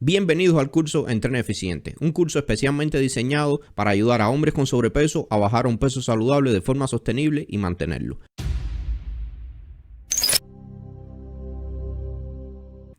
Bienvenidos al curso Entrena Eficiente, un curso especialmente diseñado para ayudar a hombres con sobrepeso a bajar a un peso saludable de forma sostenible y mantenerlo.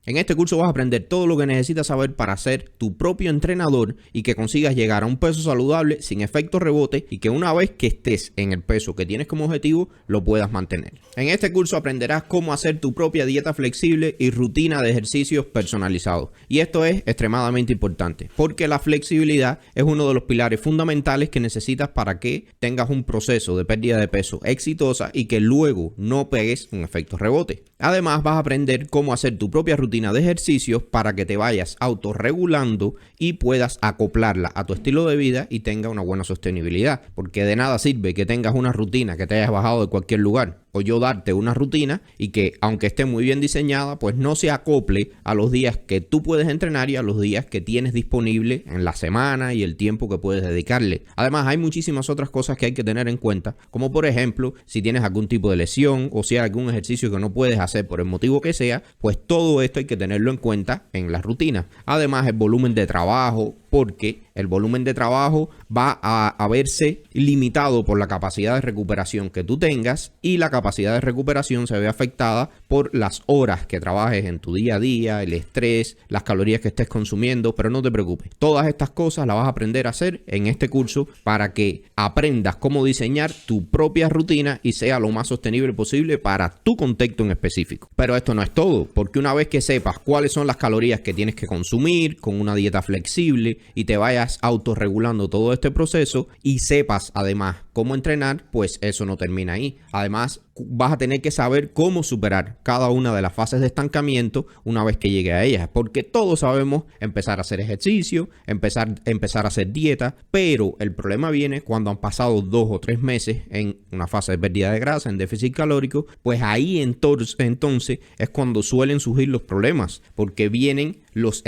En este curso vas a aprender todo lo que necesitas saber para ser tu propio entrenador y que consigas llegar a un peso saludable sin efecto rebote y que una vez que estés en el peso que tienes como objetivo, lo puedas mantener. En este curso aprenderás cómo hacer tu propia dieta flexible y rutina de ejercicios personalizados. Y esto es extremadamente importante porque la flexibilidad es uno de los pilares fundamentales que necesitas para que tengas un proceso de pérdida de peso exitosa y que luego no pegues un efecto rebote. Además, vas a aprender cómo hacer tu propia rutina de ejercicios para que te vayas autorregulando y puedas acoplarla a tu estilo de vida y tenga una buena sostenibilidad. Porque de nada sirve que tengas una rutina que te hayas bajado de cualquier lugar o yo darte una rutina y que aunque esté muy bien diseñada, pues no se acople a los días que tú puedes entrenar y a los días que tienes disponible en la semana y el tiempo que puedes dedicarle. Además, hay muchísimas otras cosas que hay que tener en cuenta, como por ejemplo, si tienes algún tipo de lesión o si hay algún ejercicio que no puedes hacer por el motivo que sea, pues todo esto hay que tenerlo en cuenta en la rutina. Además, el volumen de trabajo, porque el volumen de trabajo va a verse limitado por la capacidad de recuperación que tú tengas y la capacidad de recuperación se ve afectada por las horas que trabajes en tu día a día, el estrés, las calorías que estés consumiendo, pero no te preocupes. Todas estas cosas las vas a aprender a hacer en este curso para que aprendas cómo diseñar tu propia rutina y sea lo más sostenible posible para tu contexto en específico. Pero esto no es todo, porque una vez que sepas cuáles son las calorías que tienes que consumir con una dieta flexible y te vayas autorregulando todo este proceso y sepas además cómo entrenar, pues eso no termina ahí. Además, vas a tener que saber cómo superar cada una de las fases de estancamiento una vez que llegue a ellas, porque todos sabemos empezar a hacer ejercicio, empezar a hacer dieta, pero el problema viene cuando han pasado 2 o 3 meses en una fase de pérdida de grasa, en déficit calórico, pues ahí entonces es cuando suelen surgir los problemas, porque vienen los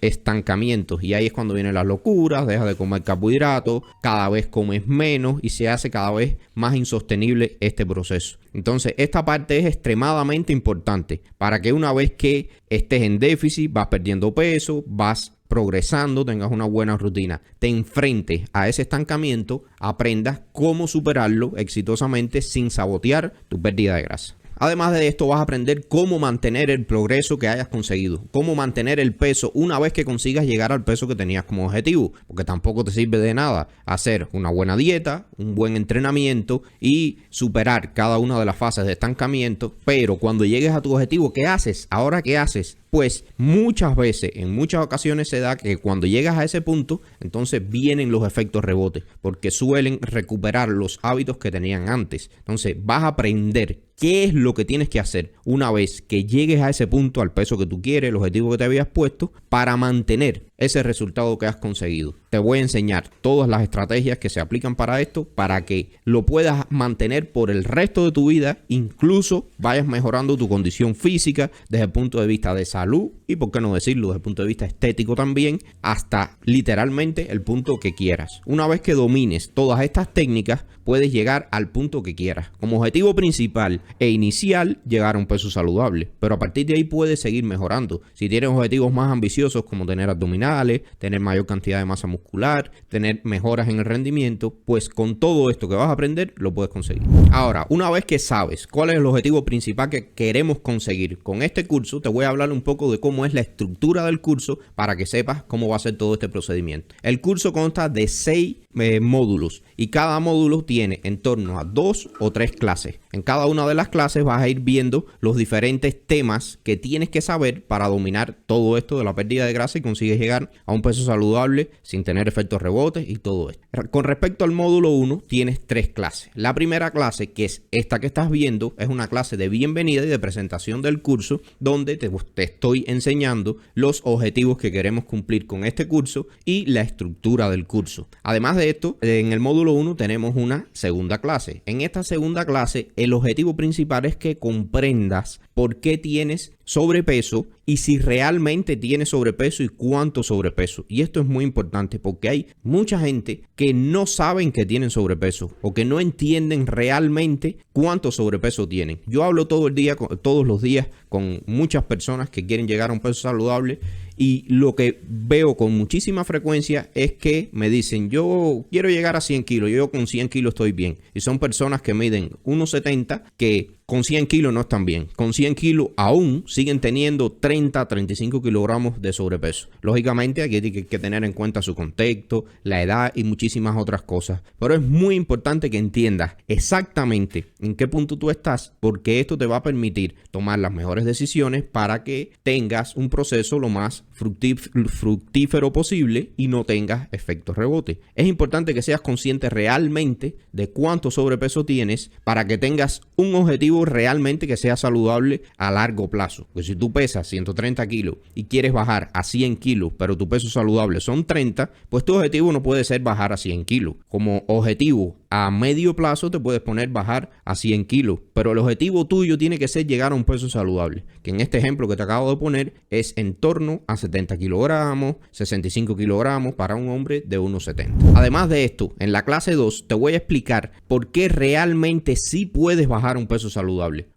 estancamientos y ahí es cuando vienen las locuras, dejas de comer carbohidratos, cada vez comes menos y se hace cada vez más insostenible este proceso. Entonces, esta parte es extremadamente importante para que una vez que estés en déficit, vas perdiendo peso, vas progresando, tengas una buena rutina, te enfrentes a ese estancamiento, aprendas cómo superarlo exitosamente sin sabotear tu pérdida de grasa. Además de esto, vas a aprender cómo mantener el progreso que hayas conseguido, cómo mantener el peso una vez que consigas llegar al peso que tenías como objetivo, porque tampoco te sirve de nada hacer una buena dieta, un buen entrenamiento y superar cada una de las fases de estancamiento, pero cuando llegues a tu objetivo, ¿qué haces? ¿Ahora qué haces? Pues muchas veces, en muchas ocasiones se da que cuando llegas a ese punto, entonces vienen los efectos rebotes, porque suelen recuperar los hábitos que tenían antes. Entonces vas a aprender qué es lo que tienes que hacer una vez que llegues a ese punto, al peso que tú quieres, el objetivo que te habías puesto, para mantener ese resultado que has conseguido. Te voy a enseñar todas las estrategias que se aplican para esto, para que lo puedas mantener por el resto de tu vida, incluso vayas mejorando tu condición física desde el punto de vista de salud y, por qué no decirlo, desde el punto de vista estético también, hasta literalmente el punto que quieras. Una vez que domines todas estas técnicas, puedes llegar al punto que quieras. Como objetivo principal e inicial, llegar a un peso saludable, pero a partir de ahí puedes seguir mejorando. Si tienes objetivos más ambiciosos como tener abdominales, tener mayor cantidad de masa muscular, tener mejoras en el rendimiento, pues con todo esto que vas a aprender lo puedes conseguir. Ahora, una vez que sabes cuál es el objetivo principal que queremos conseguir con este curso, te voy a hablar un poco de cómo es la estructura del curso para que sepas cómo va a ser todo este procedimiento. El curso consta de 6 módulos y cada módulo tiene en torno a 2 o 3 clases. En cada una de las clases vas a ir viendo los diferentes temas que tienes que saber para dominar todo esto de la pérdida de grasa y consigues llegar a un peso saludable sin tener efectos rebotes y todo esto. Con respecto al módulo 1, tienes 3 clases. La primera clase, que es esta que estás viendo, es una clase de bienvenida y de presentación del curso, donde te estoy enseñando los objetivos que queremos cumplir con este curso y la estructura del curso. Además de esto, en el módulo 1 tenemos una segunda clase. En esta segunda clase, el objetivo principal es que comprendas por qué tienes sobrepeso y si realmente tienes sobrepeso y cuánto sobrepeso. Y esto es muy importante porque hay mucha gente que no saben que tienen sobrepeso o que no entienden realmente cuánto sobrepeso tienen. Yo hablo todos los días con muchas personas que quieren llegar a un peso saludable Y lo que veo con muchísima frecuencia es que me dicen, yo quiero llegar a 100 kilos, yo con 100 kilos estoy bien. Y son personas que miden 1,70 que con 100 kilos no están bien. Con 100 kilos aún siguen teniendo 30, 35 kilogramos de sobrepeso. Lógicamente aquí hay que tener en cuenta su contexto, la edad y muchísimas otras cosas. Pero es muy importante que entiendas exactamente en qué punto tú estás, porque esto te va a permitir tomar las mejores decisiones para que tengas un proceso lo más fructífero posible y no tengas efectos rebote. Es importante que seas consciente realmente de cuánto sobrepeso tienes para que tengas un objetivo realmente que sea saludable a largo plazo. Porque si tú pesas 130 kilos y quieres bajar a 100 kilos, pero tu peso saludable son 30, pues tu objetivo no puede ser bajar a 100 kilos. Como objetivo a medio plazo te puedes poner bajar a 100 kilos, pero el objetivo tuyo tiene que ser llegar a un peso saludable, que en este ejemplo que te acabo de poner es en torno a 70 kilogramos, 65 kilogramos para un hombre de 1,70. Además de esto, en la clase 2 te voy a explicar por qué realmente sí puedes bajar un peso saludable.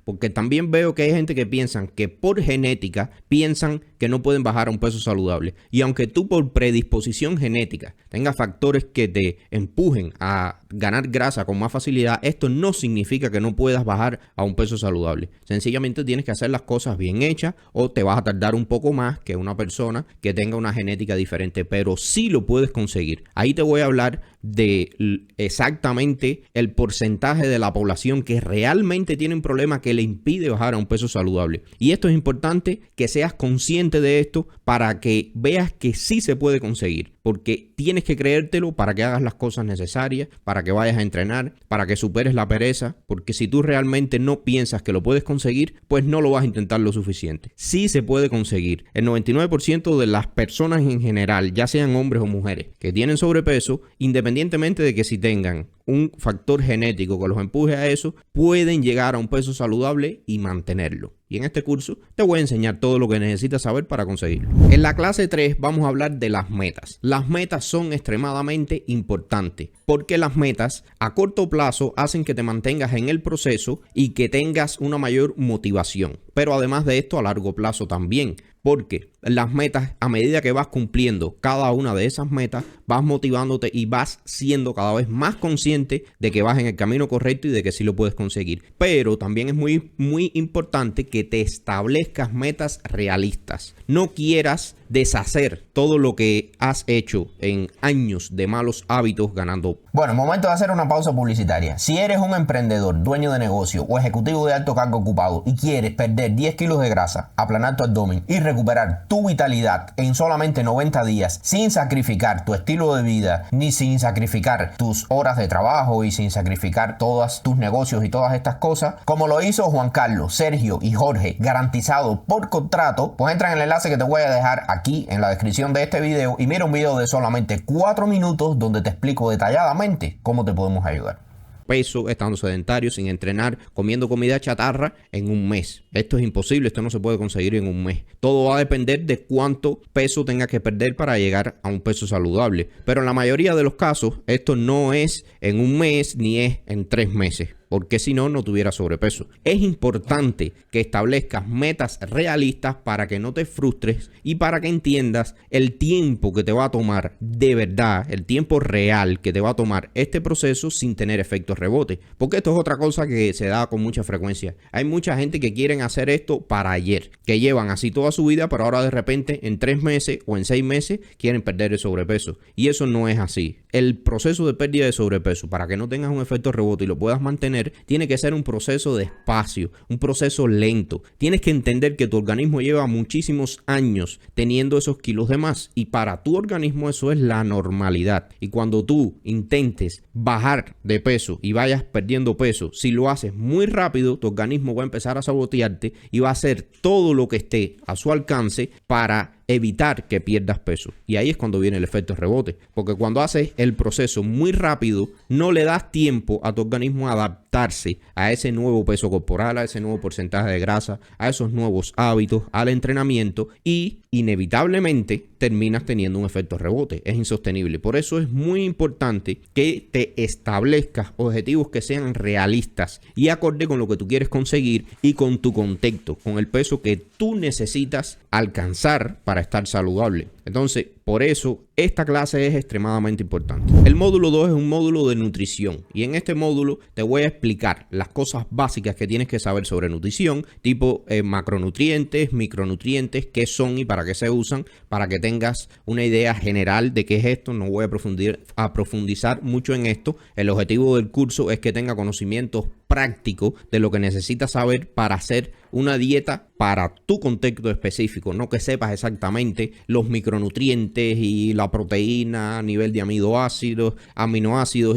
Porque también veo que hay gente que piensan que por genética piensan que no pueden bajar a un peso saludable. Y aunque tú por predisposición genética tengas factores que te empujen a ganar grasa con más facilidad, esto no significa que no puedas bajar a un peso saludable. Sencillamente tienes que hacer las cosas bien hechas o te vas a tardar un poco más que una persona que tenga una genética diferente, pero sí lo puedes conseguir. Ahí te voy a hablar de exactamente el porcentaje de la población que realmente tiene un problema que le impide bajar a un peso saludable. Y esto es importante que seas consciente de esto para que veas que sí se puede conseguir, porque tienes que creértelo para que hagas las cosas necesarias, para que vayas a entrenar, para que superes la pereza, porque si tú realmente no piensas que lo puedes conseguir, pues no lo vas a intentar lo suficiente. Sí se puede conseguir. El 99% de las personas en general, ya sean hombres o mujeres, que tienen sobrepeso, independientemente de que si tengan un factor genético que los empuje a eso, pueden llegar a un peso saludable y mantenerlo. Y en este curso te voy a enseñar todo lo que necesitas saber para conseguirlo. En la clase 3 vamos a hablar de las metas. Las metas son extremadamente importantes porque las metas a corto plazo hacen que te mantengas en el proceso y que tengas una mayor motivación. Pero además de esto, a largo plazo también. Porque las metas, a medida que vas cumpliendo cada una de esas metas, vas motivándote y vas siendo cada vez más consciente de que vas en el camino correcto y de que sí lo puedes conseguir. Pero también es muy importante que te establezcas metas realistas. No quieras deshacer todo lo que has hecho en años de malos hábitos ganando. Bueno, momento de hacer una pausa publicitaria. Si eres un emprendedor, dueño de negocio o ejecutivo de alto cargo ocupado y quieres perder 10 kilos de grasa, aplanar tu abdomen y recuperar tu vitalidad en solamente 90 días sin sacrificar tu estilo de vida ni sin sacrificar tus horas de trabajo y sin sacrificar todos tus negocios y todas estas cosas, como lo hizo Juan Carlos, Sergio y Jorge, garantizado por contrato, pues entra en el enlace que te voy a dejar aquí en la descripción de este video y mira un video de solamente 4 minutos donde te explico detalladamente cómo te podemos ayudar. Peso, estando sedentario, sin entrenar, comiendo comida chatarra en un mes. Esto es imposible, esto no se puede conseguir en un mes. Todo va a depender de cuánto peso tengas que perder para llegar a un peso saludable. Pero en la mayoría de los casos, esto no es en un mes ni es en 3 meses. Porque si no, no tuviera sobrepeso. Es importante que establezcas metas realistas para que no te frustres y para que entiendas el tiempo que te va a tomar de verdad, el tiempo real que te va a tomar este proceso sin tener efectos rebote. Porque esto es otra cosa que se da con mucha frecuencia. Hay mucha gente que quieren hacer esto para ayer, que llevan así toda su vida, pero ahora de repente en 3 meses o en 6 meses quieren perder el sobrepeso. Y eso no es así. El proceso de pérdida de sobrepeso, para que no tengas un efecto rebote y lo puedas mantener, tiene que ser un proceso despacio, un proceso lento. Tienes que entender que tu organismo lleva muchísimos años teniendo esos kilos de más y para tu organismo eso es la normalidad. Y cuando tú intentes bajar de peso y vayas perdiendo peso, si lo haces muy rápido, tu organismo va a empezar a sabotearte y va a hacer todo lo que esté a su alcance para evitar que pierdas peso. Y ahí es cuando viene el efecto rebote. Porque cuando haces el proceso muy rápido, no le das tiempo a tu organismo a adaptarse a ese nuevo peso corporal, a ese nuevo porcentaje de grasa, a esos nuevos hábitos, al entrenamiento y inevitablemente terminas teniendo un efecto rebote. Es insostenible. Por eso es muy importante que te establezcas objetivos que sean realistas y acorde con lo que tú quieres conseguir y con tu contexto, con el peso que tú necesitas alcanzar para estar saludable. Entonces, por eso esta clase es extremadamente importante. El módulo 2 es un módulo de nutrición y en este módulo te voy a explicar las cosas básicas que tienes que saber sobre nutrición, tipo macronutrientes, micronutrientes, qué son y para qué se usan, para que tengas una idea general de qué es esto. No voy a profundizar mucho en esto. El objetivo del curso es que tenga conocimientos prácticos de lo que necesitas saber para hacer una dieta para tu contexto específico, no que sepas exactamente los micronutrientes y la proteína a nivel de aminoácidos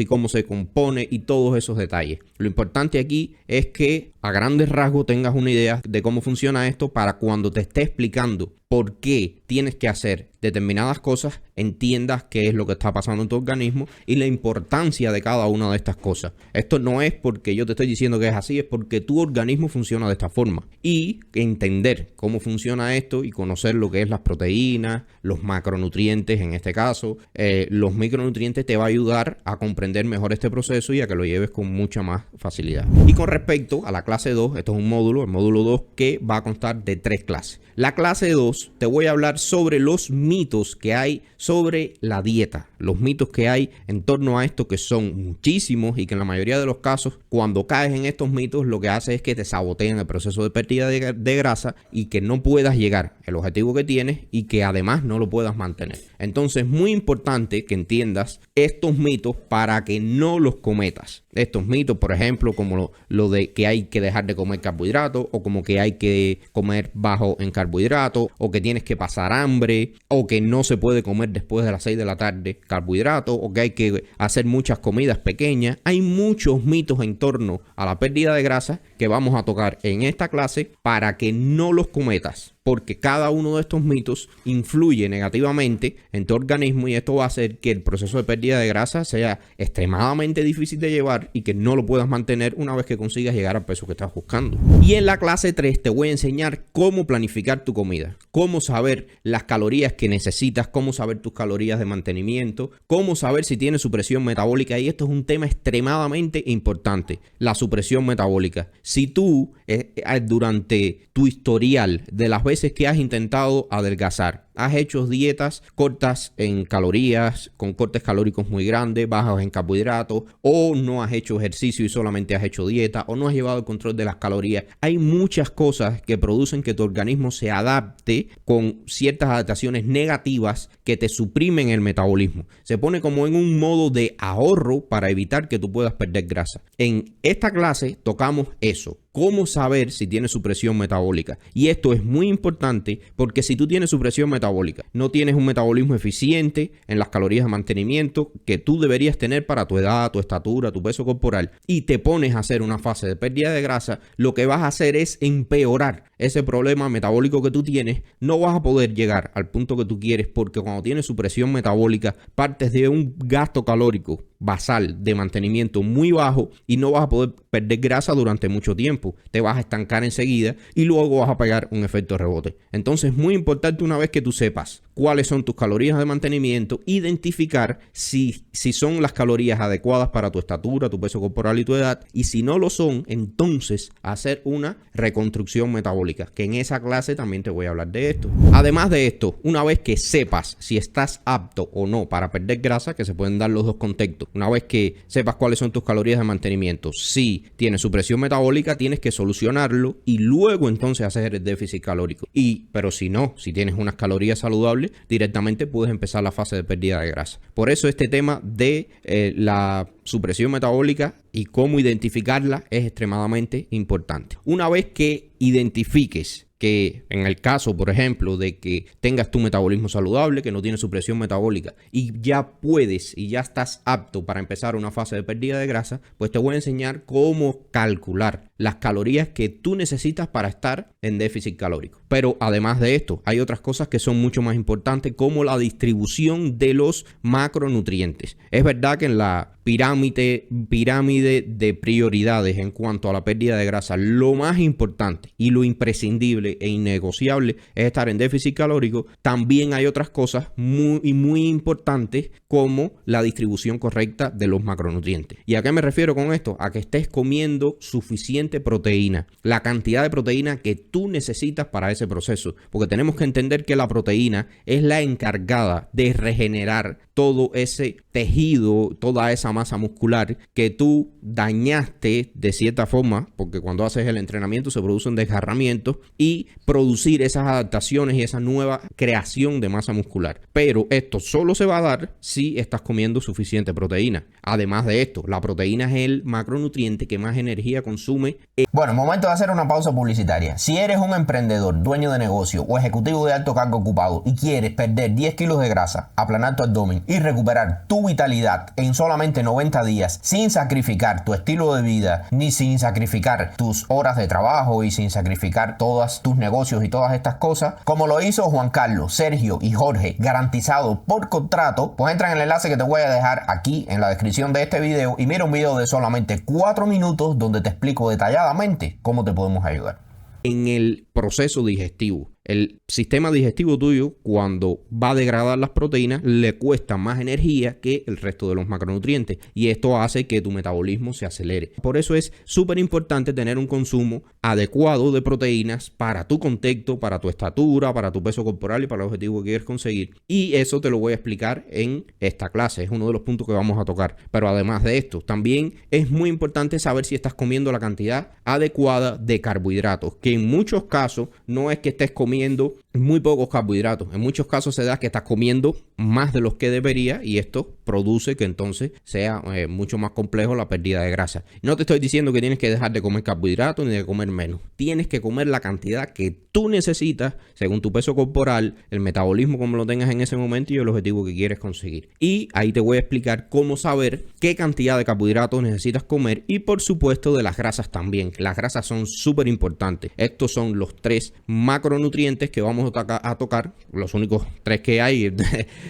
y cómo se compone y todos esos detalles. Lo importante aquí es que a grandes rasgos tengas una idea de cómo funciona esto para cuando te esté explicando por qué tienes que hacer determinadas cosas, entiendas qué es lo que está pasando en tu organismo y la importancia de cada una de estas cosas. Esto no es porque yo te estoy diciendo que es así, es porque tu organismo funciona de esta forma. Y entender cómo funciona esto y conocer lo que es las proteínas, los macronutrientes en este caso, los micronutrientes te va a ayudar a comprender mejor este proceso y a que lo lleves con mucha más facilidad. Y con respecto a la clase 2, esto es un módulo, el módulo 2 que va a constar de 3 clases. La clase 2 te voy a hablar sobre los mitos que hay sobre la dieta, los mitos que hay en torno a esto, que son muchísimos y que en la mayoría de los casos cuando caes en estos mitos lo que hace es que te sabotean el proceso de pérdida de grasa y que no puedas llegar al objetivo que tienes y que además no lo puedas mantener. Entonces es muy importante que entiendas estos mitos para que no los cometas. Estos mitos, por ejemplo, como lo de que hay que dejar de comer carbohidratos o como que hay que comer bajo en carbohidratos o que tienes que pasar hambre o que no se puede comer después de las 6 de la tarde carbohidratos o que hay que hacer muchas comidas pequeñas. Hay muchos mitos en torno a la pérdida de grasa que vamos a tocar en esta clase para que no los cometas, porque cada uno de estos mitos influye negativamente en tu organismo y esto va a hacer que el proceso de pérdida de grasa sea extremadamente difícil de llevar y que no lo puedas mantener una vez que consigas llegar al peso que estás buscando. Y en la clase 3 te voy a enseñar cómo planificar tu comida, cómo saber las calorías que necesitas, cómo saber tus calorías de mantenimiento, cómo saber si tienes supresión metabólica, y esto es un tema extremadamente importante, la supresión metabólica. Si tú durante tu historial de las veces que has intentado adelgazar, has hecho dietas cortas en calorías, con cortes calóricos muy grandes, bajas en carbohidratos, o no has hecho ejercicio y solamente has hecho dieta, o no has llevado el control de las calorías. Hay muchas cosas que producen que tu organismo se adapte con ciertas adaptaciones negativas que te suprimen el metabolismo. Se pone como en un modo de ahorro para evitar que tú puedas perder grasa. En esta clase tocamos eso. Cómo saber si tienes supresión metabólica. Y esto es muy importante porque si tú tienes supresión metabólica, no tienes un metabolismo eficiente en las calorías de mantenimiento que tú deberías tener para tu edad, tu estatura, tu peso corporal, y te pones a hacer una fase de pérdida de grasa, lo que vas a hacer es empeorar ese problema metabólico que tú tienes. No vas a poder llegar al punto que tú quieres porque cuando tienes supresión metabólica partes de un gasto calórico basal de mantenimiento muy bajo y no vas a poder perder grasa durante mucho tiempo. Te vas a estancar enseguida y luego vas a pegar un efecto rebote. Entonces es muy importante, una vez que tú sepas cuáles son tus calorías de mantenimiento, identificar si son las calorías adecuadas para tu estatura, tu peso corporal y tu edad, y si no lo son, entonces hacer una reconstrucción metabólica, que en esa clase también te voy a hablar de esto. Además de esto, una vez que sepas si estás apto o no para perder grasa, que se pueden dar los dos contextos, una vez que sepas cuáles son tus calorías de mantenimiento, si tienes supresión metabólica, tienes que solucionarlo y luego entonces hacer el déficit calórico. Pero si no, si tienes unas calorías saludables, directamente puedes empezar la fase de pérdida de grasa. Por eso este tema de la supresión metabólica y cómo identificarla es extremadamente importante. Una vez que identifiques que en el caso, por ejemplo, de que tengas tu metabolismo saludable, que no tienes supresión metabólica y ya puedes y ya estás apto para empezar una fase de pérdida de grasa, pues te voy a enseñar cómo calcular las calorías que tú necesitas para estar en déficit calórico. Pero además de esto, hay otras cosas que son mucho más importantes, como la distribución de los macronutrientes. Es verdad que en la pirámide de prioridades en cuanto a la pérdida de grasa, lo más importante y lo imprescindible e innegociable es estar en déficit calórico. También hay otras cosas muy importantes como la distribución correcta de los macronutrientes. ¿Y a qué me refiero con esto? A que estés comiendo suficiente proteína, la cantidad de proteína que tú necesitas para ese proceso, porque tenemos que entender que la proteína es la encargada de regenerar todo ese tejido, toda esa masa muscular que tú dañaste de cierta forma, porque cuando haces el entrenamiento se producen desgarramientos, y producir esas adaptaciones y esa nueva creación de masa muscular. Pero esto solo se va a dar si estás comiendo suficiente proteína. Además de esto, la proteína es el macronutriente que más energía consume. Bueno, momento de hacer una pausa publicitaria. Si eres un emprendedor, dueño de negocio o ejecutivo de alto cargo ocupado y quieres perder 10 kilos de grasa, aplanar tu abdomen y recuperar tu vitalidad en solamente 90 días sin sacrificar tu estilo de vida, ni sin sacrificar tus horas de trabajo y sin sacrificar todos tus negocios y todas estas cosas, como lo hizo Juan Carlos, Sergio y Jorge, garantizado por contrato, pues entra en el enlace que te voy a dejar aquí en la descripción de este video y mira un video de solamente 4 minutos donde te explico detalladamente cómo te podemos ayudar. En el proceso digestivo, el sistema digestivo tuyo, cuando va a degradar las proteínas, le cuesta más energía que el resto de los macronutrientes, y esto hace que tu metabolismo se acelere. Por eso es súper importante tener un consumo adecuado de proteínas para tu contexto, para tu estatura, para tu peso corporal y para el objetivo que quieres conseguir. Y eso te lo voy a explicar en esta clase, es uno de los puntos que vamos a tocar. Pero además de esto, también es muy importante saber si estás comiendo la cantidad adecuada de carbohidratos, que en muchos casos no es que estés comiendo muy pocos carbohidratos. En muchos casos se da que estás comiendo más de los que debería, y esto produce que entonces sea mucho más complejo la pérdida de grasa. No te estoy diciendo que tienes que dejar de comer carbohidratos ni de comer menos. Tienes que comer la cantidad que tú necesitas según tu peso corporal, el metabolismo como lo tengas en ese momento y el objetivo que quieres conseguir. Y ahí te voy a explicar cómo saber qué cantidad de carbohidratos necesitas comer, y por supuesto de las grasas también. Las grasas son súper importantes. Estos son los 3 macronutrientes que vamos a tocar, los únicos 3 que hay.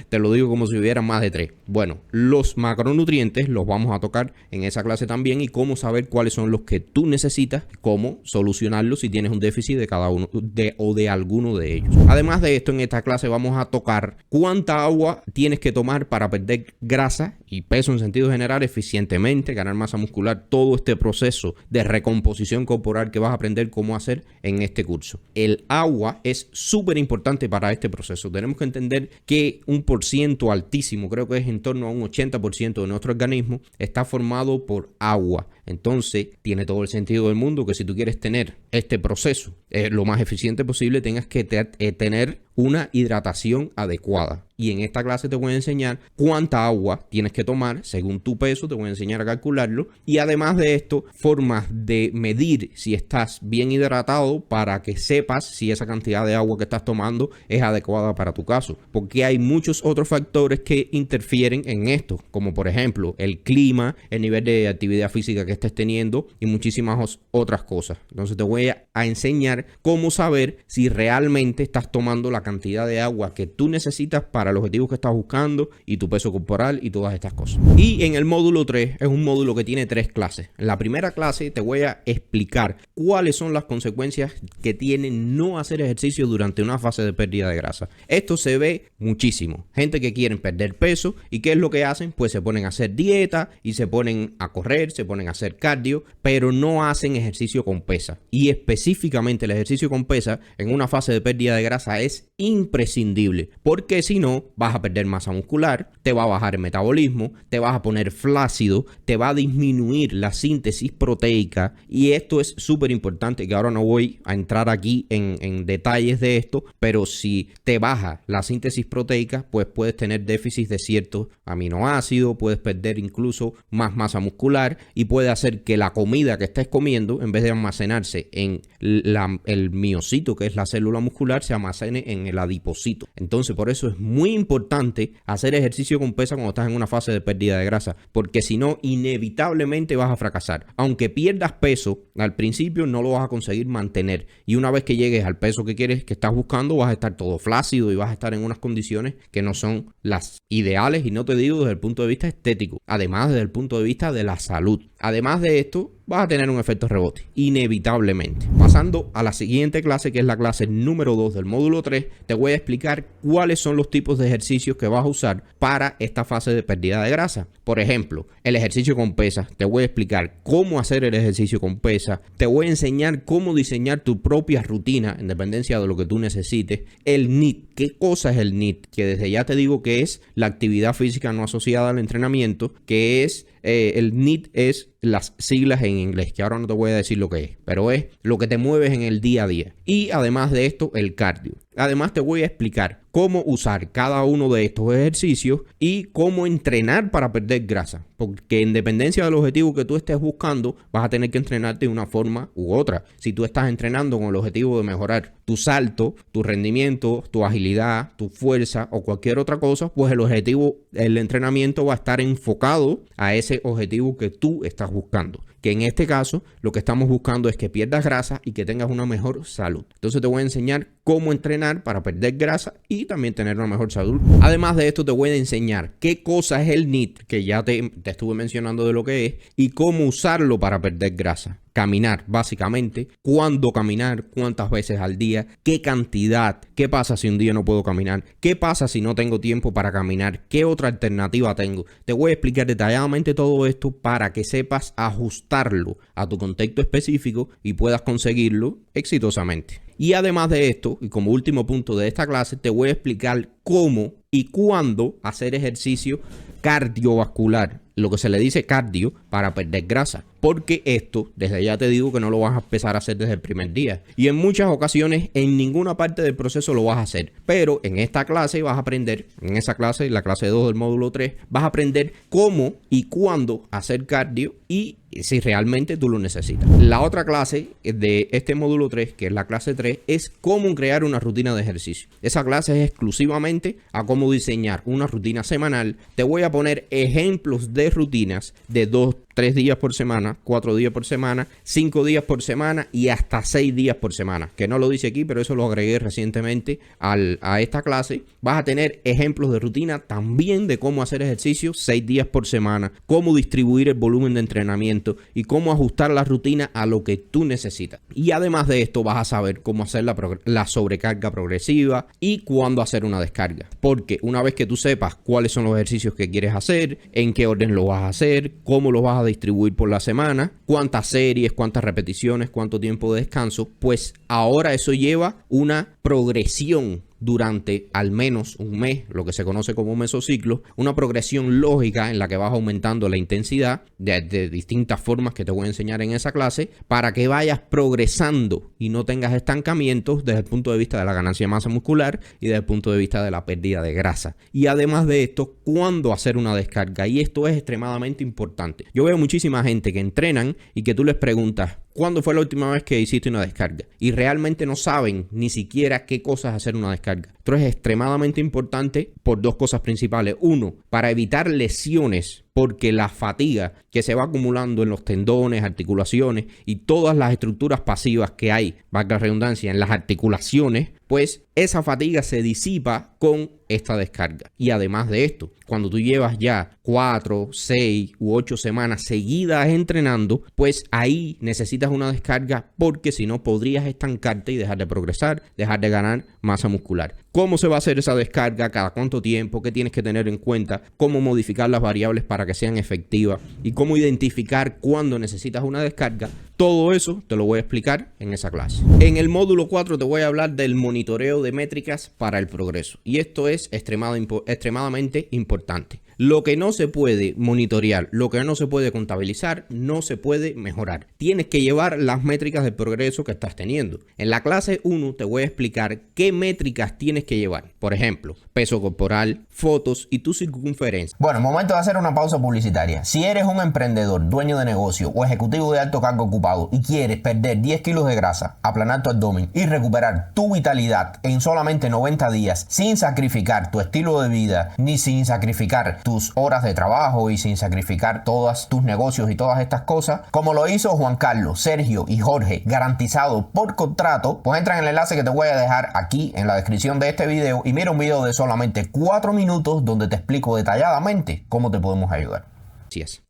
Te lo digo como si hubiera más de 3. Bueno, los macronutrientes los vamos a tocar en esa clase también, y cómo saber cuáles son los que tú necesitas, cómo solucionarlos si tienes un déficit de cada uno de alguno de ellos. Además de esto, en esta clase vamos a tocar cuánta agua tienes que tomar para perder grasa y peso en sentido general eficientemente, ganar masa muscular, todo este proceso de recomposición corporal que vas a aprender cómo hacer en este curso. El agua es súper importante para este proceso. Tenemos que entender que un porciento altísimo, creo que es en torno a un 80% de nuestro organismo, está formado por agua. Entonces, tiene todo el sentido del mundo que si tú quieres tener este proceso lo más eficiente posible, tengas que tener una hidratación adecuada. Y en esta clase te voy a enseñar cuánta agua tienes que tomar según tu peso, te voy a enseñar a calcularlo. Y además de esto, formas de medir si estás bien hidratado para que sepas si esa cantidad de agua que estás tomando es adecuada para tu caso. Porque hay muchos otros factores que interfieren en esto, como por ejemplo el clima, el nivel de actividad física que estés teniendo y muchísimas otras cosas. Entonces te voy a enseñar cómo saber si realmente estás tomando la cantidad de agua que tú necesitas para los objetivos que estás buscando y tu peso corporal y todas estas cosas. Y en el módulo 3 es un módulo que tiene 3 clases. En la primera clase te voy a explicar cuáles son las consecuencias que tiene no hacer ejercicio durante una fase de pérdida de grasa. Esto se ve muchísimo. Gente que quieren perder peso, y ¿qué es lo que hacen? Pues se ponen a hacer dieta y se ponen a correr, se ponen a hacer cardio, pero no hacen ejercicio con pesa. Y específicamente el ejercicio con pesa en una fase de pérdida de grasa es imprescindible, porque si no vas a perder masa muscular, te va a bajar el metabolismo, te vas a poner flácido, te va a disminuir la síntesis proteica, y esto es súper importante, que ahora no voy a entrar aquí en detalles de esto, pero si te baja la síntesis proteica, pues puedes tener déficit de ciertos aminoácidos, puedes perder incluso más masa muscular, y puede hacer que la comida que estés comiendo, en vez de almacenarse en el miocito, que es la célula muscular, se almacene en el adipocito. Entonces, por eso es muy importante hacer ejercicio con pesa cuando estás en una fase de pérdida de grasa, porque si no, inevitablemente vas a fracasar. Aunque pierdas peso, al principio no lo vas a conseguir mantener. Y una vez que llegues al peso que quieres, que estás buscando, vas a estar todo flácido y vas a estar en unas condiciones que no son las ideales, y no te digo desde el punto de vista estético, además desde el punto de vista de la salud. Además de esto, vas a tener un efecto rebote, inevitablemente. Pasando a la siguiente clase, que es la clase número 2 del módulo 3, te voy a explicar cuáles son los tipos de ejercicios que vas a usar para esta fase de pérdida de grasa. Por ejemplo, el ejercicio con pesas. Te voy a explicar cómo hacer el ejercicio con pesas. Te voy a enseñar cómo diseñar tu propia rutina en dependencia de lo que tú necesites. El NEAT. ¿Qué cosa es el NEAT? Que desde ya te digo que es la actividad física no asociada al entrenamiento, que es el NEAT es las siglas en inglés, que ahora no te voy a decir lo que es, pero es lo que te mueves en el día a día. Y además de esto, el cardio. Además te voy a explicar cómo usar cada uno de estos ejercicios y cómo entrenar para perder grasa. Porque en dependencia del objetivo que tú estés buscando, vas a tener que entrenarte de una forma u otra. Si tú estás entrenando con el objetivo de mejorar tu salto, tu rendimiento, tu agilidad, tu fuerza o cualquier otra cosa, pues el entrenamiento va a estar enfocado a ese objetivo que tú estás buscando. Que en este caso, lo que estamos buscando es que pierdas grasa y que tengas una mejor salud. Entonces te voy a enseñar cómo entrenar para perder grasa y también tener una mejor salud. Además de esto, te voy a enseñar qué cosa es el NEAT, que ya te estuve mencionando de lo que es, y cómo usarlo para perder grasa. Caminar, básicamente, cuándo caminar, cuántas veces al día, qué cantidad, qué pasa si un día no puedo caminar, qué pasa si no tengo tiempo para caminar, qué otra alternativa tengo. Te voy a explicar detalladamente todo esto para que sepas ajustarlo a tu contexto específico y puedas conseguirlo exitosamente. Y además de esto, y como último punto de esta clase, te voy a explicar cómo y cuándo hacer ejercicio cardiovascular, lo que se le dice cardio, para perder grasa. Porque esto, desde ya te digo que no lo vas a empezar a hacer desde el primer día. Y en muchas ocasiones, en ninguna parte del proceso lo vas a hacer. Pero en esta clase vas a aprender, en esa clase, la clase 2 del módulo 3, vas a aprender cómo y cuándo hacer cardio y si realmente tú lo necesitas. La otra clase de este módulo 3, que es la clase 3, es cómo crear una rutina de ejercicio. Esa clase es exclusivamente a cómo diseñar una rutina semanal. Te voy a poner ejemplos de rutinas de 2-3 días por semana, 4 días por semana, 5 días por semana y hasta 6 días por semana. Que no lo dice aquí, pero eso lo agregué recientemente a esta clase. Vas a tener ejemplos de rutina también de cómo hacer ejercicio 6 días por semana, cómo distribuir el volumen de entrenamiento y cómo ajustar la rutina a lo que tú necesitas. Y además de esto vas a saber cómo hacer la sobrecarga progresiva y cuándo hacer una descarga. Porque una vez que tú sepas cuáles son los ejercicios que quieres hacer, en qué orden lo vas a hacer, cómo lo vas a distribuir por la semana, cuántas series, cuántas repeticiones, cuánto tiempo de descanso, pues ahora eso lleva una progresión durante al menos un mes, lo que se conoce como mesociclo, una progresión lógica en la que vas aumentando la intensidad de distintas formas que te voy a enseñar en esa clase para que vayas progresando y no tengas estancamientos desde el punto de vista de la ganancia de masa muscular y desde el punto de vista de la pérdida de grasa. Y además de esto, cuándo hacer una descarga, y esto es extremadamente importante. Yo veo muchísima gente que entrenan y que tú les preguntas ¿cuándo fue la última vez que hiciste una descarga? Y realmente no saben ni siquiera qué cosas hacer una descarga. Esto es extremadamente importante por dos cosas principales. Uno, para evitar lesiones, porque la fatiga que se va acumulando en los tendones, articulaciones y todas las estructuras pasivas que hay, valga la redundancia, en las articulaciones, pues esa fatiga se disipa con esta descarga. Y además de esto, cuando tú llevas ya 4, 6 u 8 semanas seguidas entrenando, pues ahí necesitas una descarga porque si no podrías estancarte y dejar de progresar, dejar de ganar masa muscular. ¿Cómo se va a hacer esa descarga? ¿Cada cuánto tiempo? ¿Qué tienes que tener en cuenta? ¿Cómo modificar las variables para que sean efectivas? ¿Y cómo identificar cuándo necesitas una descarga? Todo eso te lo voy a explicar en esa clase. En el módulo 4 te voy a hablar del monitoreo de métricas para el progreso. Y esto es extremadamente importante. Lo que no se puede monitorear, lo que no se puede contabilizar, no se puede mejorar. Tienes que llevar las métricas del progreso que estás teniendo. En la clase 1 te voy a explicar qué métricas tienes que llevar. Por ejemplo, peso corporal, fotos y tu circunferencia. Bueno, momento de hacer una pausa publicitaria. Si eres un emprendedor, dueño de negocio o ejecutivo de alto cargo ocupado y quieres perder 10 kilos de grasa, aplanar tu abdomen y recuperar tu vitalidad en solamente 90 días sin sacrificar tu estilo de vida ni sin sacrificar tus horas de trabajo y sin sacrificar todos tus negocios y todas estas cosas, como lo hizo Juan Carlos, Sergio y Jorge, garantizado por contrato, pues entra en el enlace que te voy a dejar aquí en la descripción de este video y mira un video de solamente 4 minutos donde te explico detalladamente cómo te podemos ayudar.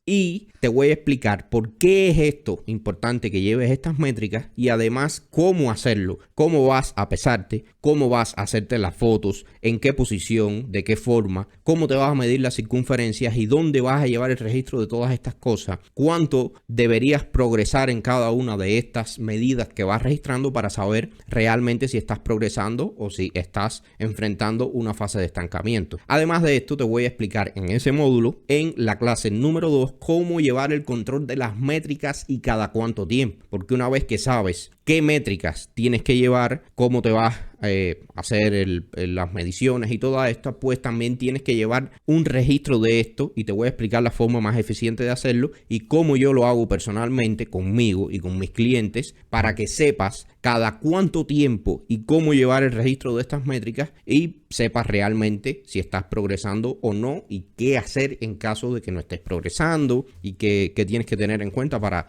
Y te voy a explicar por qué es esto importante que lleves estas métricas y además cómo hacerlo, cómo vas a pesarte, cómo vas a hacerte las fotos, en qué posición, de qué forma, cómo te vas a medir las circunferencias y dónde vas a llevar el registro de todas estas cosas, cuánto deberías progresar en cada una de estas medidas que vas registrando para saber realmente si estás progresando o si estás enfrentando una fase de estancamiento. Además de esto, te voy a explicar en ese módulo, en la clase número 2, cómo llevar el control de las métricas y cada cuánto tiempo. Porque una vez que sabes qué métricas tienes que llevar, cómo te vas a hacer las mediciones y toda esto, pues también tienes que llevar un registro de esto y te voy a explicar la forma más eficiente de hacerlo y cómo yo lo hago personalmente conmigo y con mis clientes para que sepas cada cuánto tiempo y cómo llevar el registro de estas métricas y sepas realmente si estás progresando o no y qué hacer en caso de que no estés progresando y qué tienes que tener en cuenta para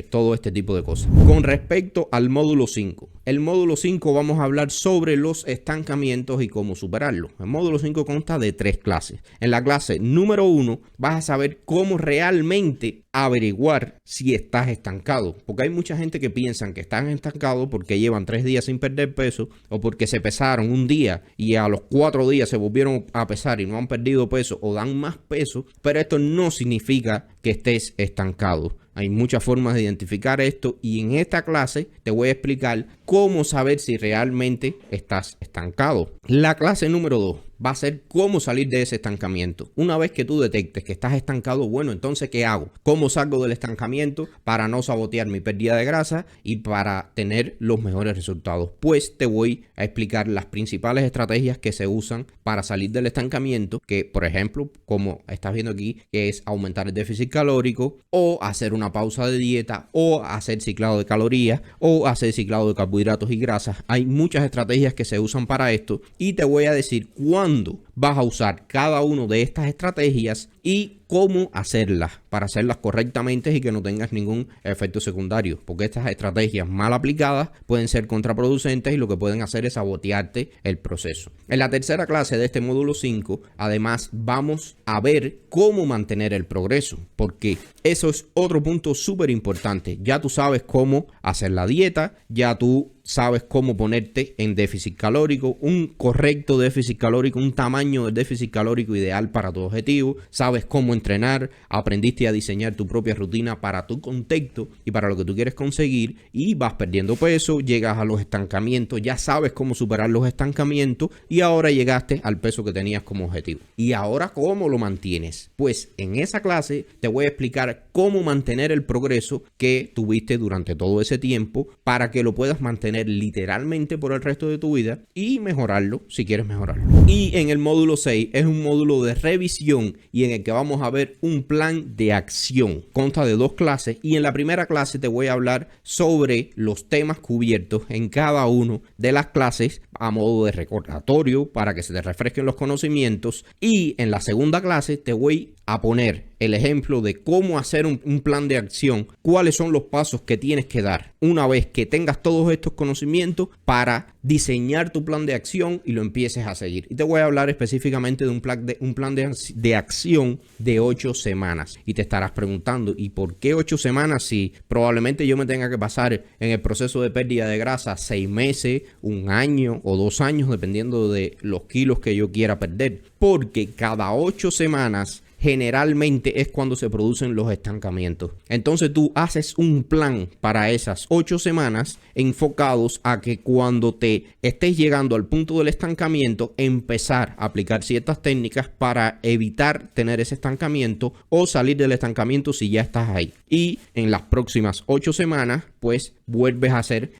todo este tipo de cosas. Con respecto al módulo 5, el módulo 5 vamos a hablar sobre los estancamientos y cómo superarlos. El módulo 5 consta de 3 clases. En la clase número 1 vas a saber cómo realmente averiguar si estás estancado, porque hay mucha gente que piensan que están estancados porque llevan 3 días sin perder peso o porque se pesaron un día y a los 4 días se volvieron a pesar y no han perdido peso o dan más peso, pero esto no significa que estés estancado. Hay muchas formas de identificar esto y en esta clase te voy a explicar cómo saber si realmente estás estancado. La clase número 2 va a ser cómo salir de ese estancamiento. Una vez que tú detectes que estás estancado, bueno, entonces ¿qué hago? ¿Cómo salgo del estancamiento para no sabotear mi pérdida de grasa y para tener los mejores resultados? Pues te voy a explicar las principales estrategias que se usan para salir del estancamiento, que por ejemplo, como estás viendo aquí, que es aumentar el déficit calórico o hacer una pausa de dieta o hacer ciclado de calorías o hacer ciclado de carbohidratos y grasas. Hay muchas estrategias que se usan para esto y te voy a decir cuándo vas a usar cada una de estas estrategias y cómo hacerlas para hacerlas correctamente y que no tengas ningún efecto secundario, porque estas estrategias mal aplicadas pueden ser contraproducentes y lo que pueden hacer es sabotearte el proceso. En la tercera clase de este módulo 5, además vamos a ver cómo mantener el progreso, porque eso es otro punto súper importante. Ya tú sabes cómo hacer la dieta, ya tú sabes cómo ponerte en déficit calórico, un correcto déficit calórico, un tamaño del déficit calórico ideal para tu objetivo, sabes cómo entrenar, aprendiste a diseñar tu propia rutina para tu contexto y para lo que tú quieres conseguir y vas perdiendo peso, llegas a los estancamientos, ya sabes cómo superar los estancamientos y ahora llegaste al peso que tenías como objetivo. ¿Y ahora cómo lo mantienes? Pues en esa clase te voy a explicar cómo mantener el progreso que tuviste durante todo ese tiempo para que lo puedas mantener literalmente por el resto de tu vida y mejorarlo si quieres mejorarlo. Y en el módulo 6 es un módulo de revisión y en el que vamos a ver un plan de acción. Consta de 2 clases y en la primera clase te voy a hablar sobre los temas cubiertos en cada una de las clases a modo de recordatorio para que se te refresquen los conocimientos y en la segunda clase te voy a poner el ejemplo de cómo hacer un plan de acción, cuáles son los pasos que tienes que dar una vez que tengas todos estos conocimientos para diseñar tu plan de acción y lo empieces a seguir. Y te voy a hablar específicamente de un plan de acción de 8 semanas. Y te estarás preguntando, ¿y por qué 8 semanas si probablemente yo me tenga que pasar en el proceso de pérdida de grasa 6 meses, 1 año o 2 años, dependiendo de los kilos que yo quiera perder? Porque cada 8 semanas generalmente es cuando se producen los estancamientos. Entonces tú haces un plan para esas 8 semanas enfocados a que cuando te estés llegando al punto del estancamiento, empezar a aplicar ciertas técnicas para evitar tener ese estancamiento o salir del estancamiento si ya estás ahí. Y en las próximas 8 semanas, pues vuelves a hacer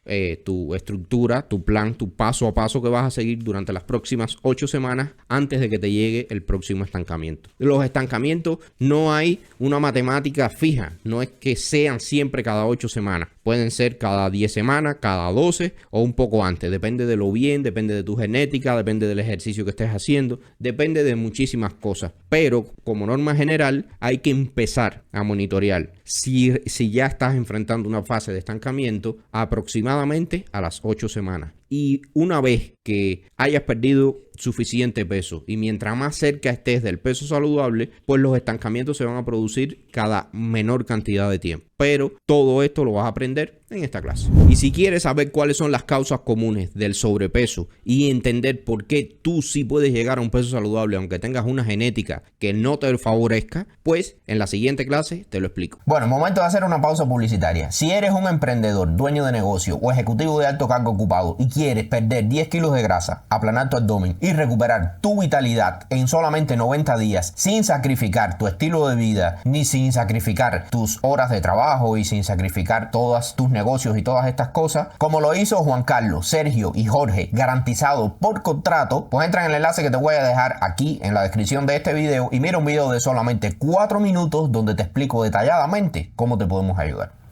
tu estructura, tu plan, tu paso a paso que vas a seguir durante las próximas 8 semanas antes de que te llegue el próximo estancamiento. Los estancamientos no hay una matemática fija, no es que sean siempre cada 8 semanas. Pueden ser cada 10 semanas, cada 12 o un poco antes. Depende de lo bien, depende de tu genética, depende del ejercicio que estés haciendo, depende de muchísimas cosas. Pero como norma general hay que empezar a monitorear si ya estás enfrentando una fase de estancamiento aproximadamente a las 8 semanas. Y una vez que hayas perdido suficiente peso y mientras más cerca estés del peso saludable, pues los estancamientos se van a producir cada menor cantidad de tiempo. Pero todo esto lo vas a aprender en esta clase. Y si quieres saber cuáles son las causas comunes del sobrepeso y entender por qué tú sí puedes llegar a un peso saludable aunque tengas una genética que no te favorezca, pues en la siguiente clase te lo explico. Bueno, momento de hacer una pausa publicitaria. Si eres un emprendedor, dueño de negocio o ejecutivo de alto cargo ocupado y quieres perder 10 kilos de grasa, aplanar tu abdomen y recuperar tu vitalidad en solamente 90 días sin sacrificar tu estilo de vida ni sin sacrificar tus horas de trabajo y sin sacrificar todos tus negocios y todas estas cosas, como lo hizo Juan Carlos, Sergio y Jorge, garantizado por contrato, pues entra en el enlace que te voy a dejar aquí en la descripción de este video y mira un video de solamente 4 minutos donde te explico detalladamente cómo te podemos ayudar.